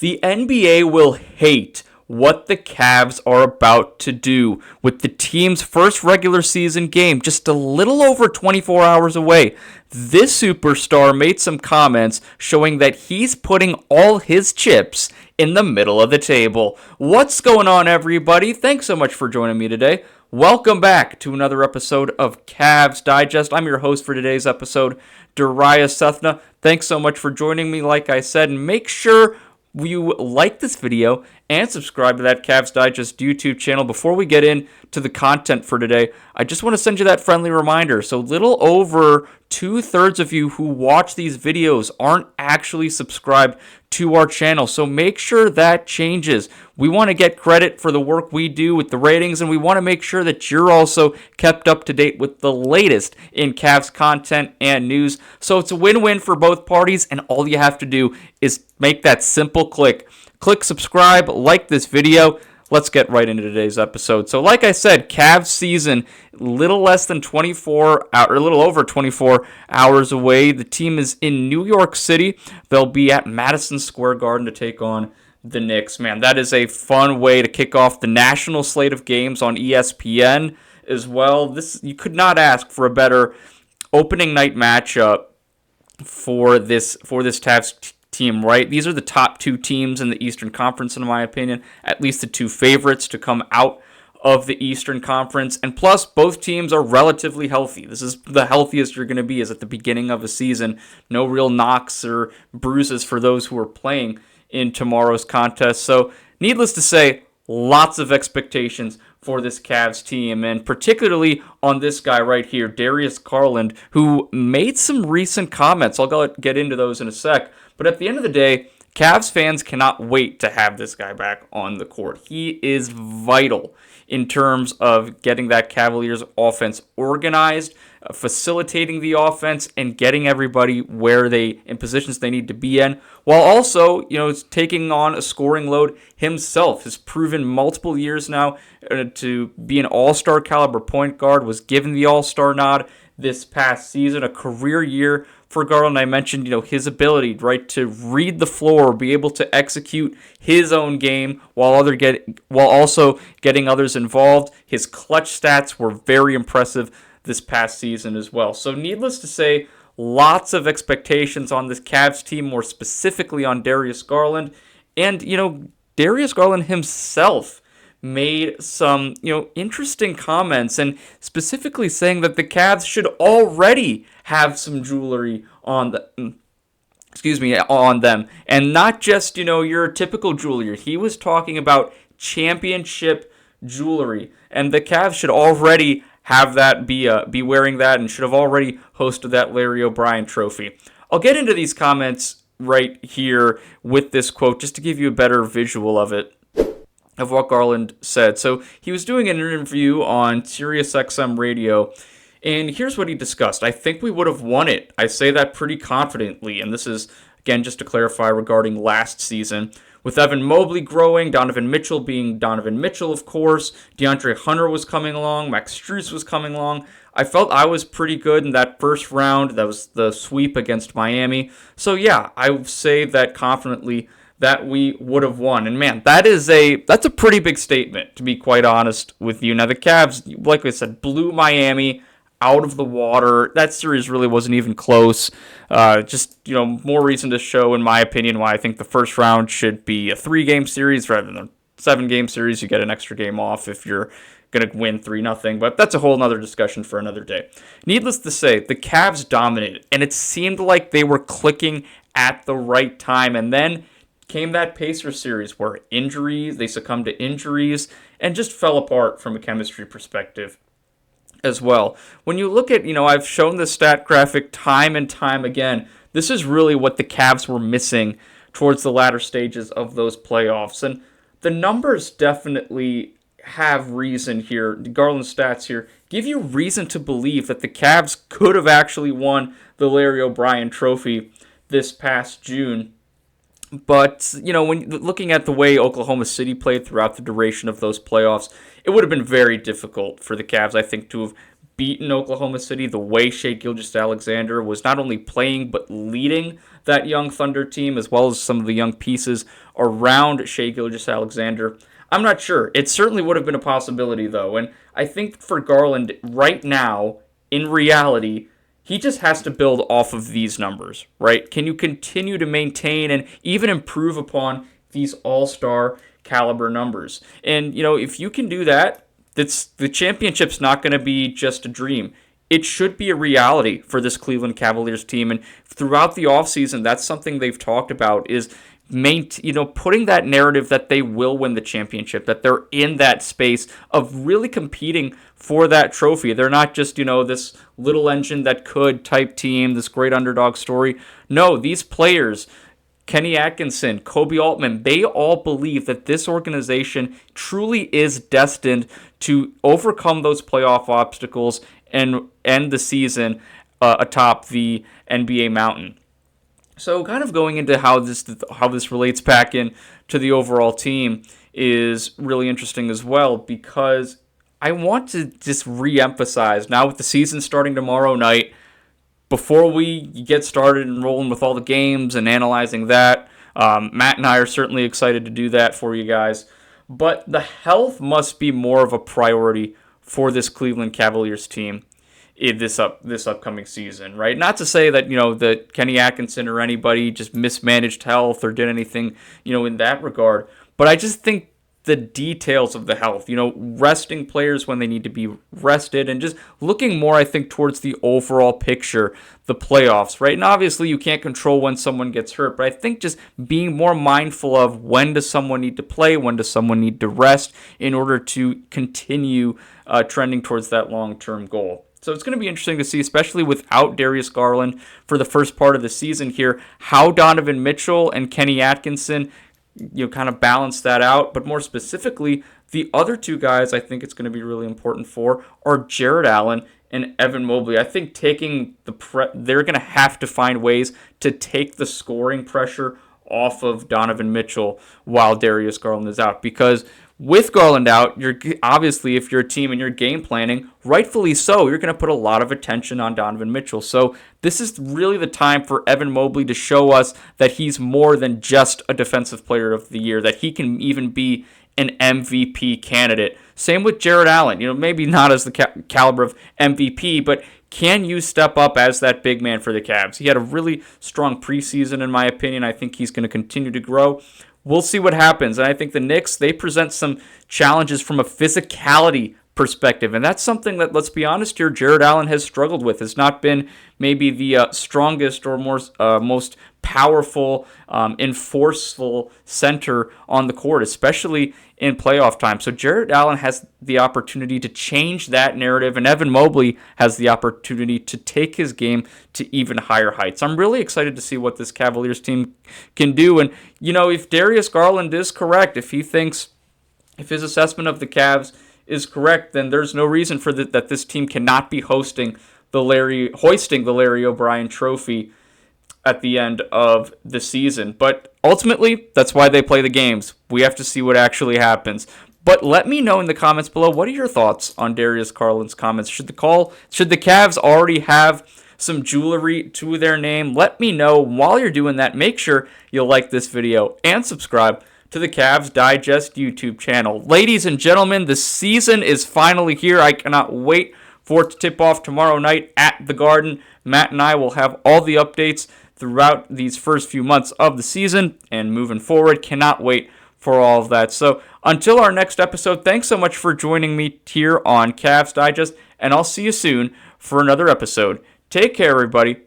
The NBA will hate what the Cavs are about to do with the team's first regular season game just a little over 24 hours away. This superstar made some comments showing that he's putting all his chips in the middle of the table. What's going on, everybody? Thanks so much for joining me today. Welcome back to another episode of Cavs Digest. I'm your host for today's episode, Darayus Sethna. Thanks so much for joining me, like I said, and make sure you like this video and subscribe to that Cavs Digest YouTube channel. Before we get into the content for today, I just want to send you that friendly reminder. So little over 2/3 of you who watch these videos aren't actually subscribed to our channel. So make sure that changes. We want to get credit for the work we do with the ratings, and we want to make sure that you're also kept up to date with the latest in Cavs content and news. So it's a win-win for both parties, and all you have to do is make that simple click. Click subscribe, like this video. Let's get right into today's episode. So like I said, Cavs season, a little over 24 hours away. The team is in New York City. They'll be at Madison Square Garden to take on the Knicks. Man, that is a fun way to kick off the national slate of games on ESPN as well. You could not ask for a better opening night matchup for this Cavs team, right? These are the top two teams in the Eastern Conference, in my opinion, at least the two favorites to come out of the Eastern Conference. And plus, both teams are relatively healthy. This is the healthiest you're going to be is at the beginning of a season. No real knocks or bruises for those who are playing in tomorrow's contest. So, needless to say, lots of expectations for this Cavs team, and particularly on this guy right here, Darius Garland, who made some recent comments. I'll get into those in a sec. But at the end of the day, Cavs fans cannot wait to have this guy back on the court. He is vital in terms of getting that Cavaliers offense organized, facilitating the offense, and getting everybody in positions they need to be in, while also, taking on a scoring load himself. Has proven multiple years now to be an all-star caliber point guard, was given the all-star nod this past season, a career year for Garland. I mentioned, his ability, right, to read the floor, be able to execute his own game while also getting others involved. His clutch stats were very impressive this past season as well. So needless to say, lots of expectations on this Cavs team, more specifically on Darius Garland. And, Darius Garland himself made some, interesting comments, and specifically saying that the Cavs should already have some jewelry on them, and not just, your typical jewelry. He was talking about championship jewelry, and the Cavs should already have that, be wearing that, and should have already hosted that Larry O'Brien trophy. I'll get into these comments right here with this quote just to give you a better visual of what Garland said. So he was doing an interview on SiriusXM radio, and here's what he discussed. I think we would have won it. I say that pretty confidently, and this is, again, just to clarify regarding last season. With Evan Mobley growing, Donovan Mitchell being Donovan Mitchell, of course, DeAndre Hunter was coming along, Max Strus was coming along. I felt I was pretty good in that first round. That was the sweep against Miami. So yeah, I would say that confidently that we would have won. And man, that's a pretty big statement, to be quite honest with you. Now, the Cavs, like I said, blew Miami out of the water. That series really wasn't even close. More reason to show, in my opinion, why I think the first round should be a 3-game series rather than a 7-game series. You get an extra game off if you're going to win 3-0, but that's a whole other discussion for another day. Needless to say, the Cavs dominated, and it seemed like they were clicking at the right time, and then came that Pacers series where they succumbed to injuries and just fell apart from a chemistry perspective as well. When you look at, I've shown this stat graphic time and time again. This is really what the Cavs were missing towards the latter stages of those playoffs. And the numbers definitely have reason here. Garland's stats here give you reason to believe that the Cavs could have actually won the Larry O'Brien trophy this past June. But, when looking at the way Oklahoma City played throughout the duration of those playoffs, it would have been very difficult for the Cavs, I think, to have beaten Oklahoma City, the way Shai Gilgeous-Alexander was not only playing but leading that young Thunder team, as well as some of the young pieces around Shai Gilgeous-Alexander, I'm not sure. It certainly would have been a possibility, though. And I think for Garland, right now, in reality, he just has to build off of these numbers, right? Can you continue to maintain and even improve upon these all-star caliber numbers? And, if you can do that, the championship's not going to be just a dream. It should be a reality for this Cleveland Cavaliers team. And throughout the offseason, that's something they've talked about is putting that narrative that they will win the championship, that they're in that space of really competing for that trophy. They're not just, this little engine that could type team, this great underdog story. No, these players, Kenny Atkinson, Koby Altman, they all believe that this organization truly is destined to overcome those playoff obstacles and end the season atop the NBA mountain. So kind of going into how this relates back in to the overall team is really interesting as well, because I want to just re-emphasize, now with the season starting tomorrow night, before we get started and rolling with all the games and analyzing that, Matt and I are certainly excited to do that for you guys, but the health must be more of a priority for this Cleveland Cavaliers team in this upcoming season, right? Not to say that, that Kenny Atkinson or anybody just mismanaged health or did anything, in that regard. But I just think the details of the health, resting players when they need to be rested and just looking more, I think, towards the overall picture, the playoffs, right? And obviously you can't control when someone gets hurt, but I think just being more mindful of when does someone need to play, when does someone need to rest in order to continue trending towards that long-term goal. So it's going to be interesting to see, especially without Darius Garland for the first part of the season here, how Donovan Mitchell and Kenny Atkinson, kind of balance that out. But more specifically, the other two guys I think it's going to be really important for are Jarrett Allen and Evan Mobley. I think they're going to have to find ways to take the scoring pressure off of Donovan Mitchell while Darius Garland is out, because with Garland out, you're obviously, if you're a team and you're game planning, rightfully so, you're going to put a lot of attention on Donovan Mitchell. So this is really the time for Evan Mobley to show us that he's more than just a defensive player of the year, that he can even be an MVP candidate. Same with Jarrett Allen. Maybe not as the caliber of MVP, but can you step up as that big man for the Cavs? He had a really strong preseason, in my opinion. I think he's going to continue to grow. We'll see what happens. And I think the Knicks, they present some challenges from a physicality perspective. And that's something that, let's be honest here, Jarrett Allen has struggled with. Has not been maybe the strongest or most powerful, enforceful center on the court, especially in playoff time. So Jarrett Allen has the opportunity to change that narrative, and Evan Mobley has the opportunity to take his game to even higher heights. I'm really excited to see what this Cavaliers team can do. And, if Darius Garland is correct, if his assessment of the Cavs is correct, then there's no reason for that this team cannot be hoisting the Larry O'Brien Trophy at the end of the season. But ultimately, that's why they play the games. We have to see what actually happens. But let me know in the comments below, what are your thoughts on Darius Garland's comments? Should the Cavs already have some jewelry to their name? Let me know. While you're doing that, make sure you like this video and subscribe to the Cavs Digest YouTube channel. Ladies and gentlemen, the season is finally here. I cannot wait for it to tip off tomorrow night at the Garden. Matt and I will have all the updates throughout these first few months of the season and moving forward. Cannot wait for all of that. So until our next episode, thanks so much for joining me here on Cavs Digest, and I'll see you soon for another episode. Take care, everybody.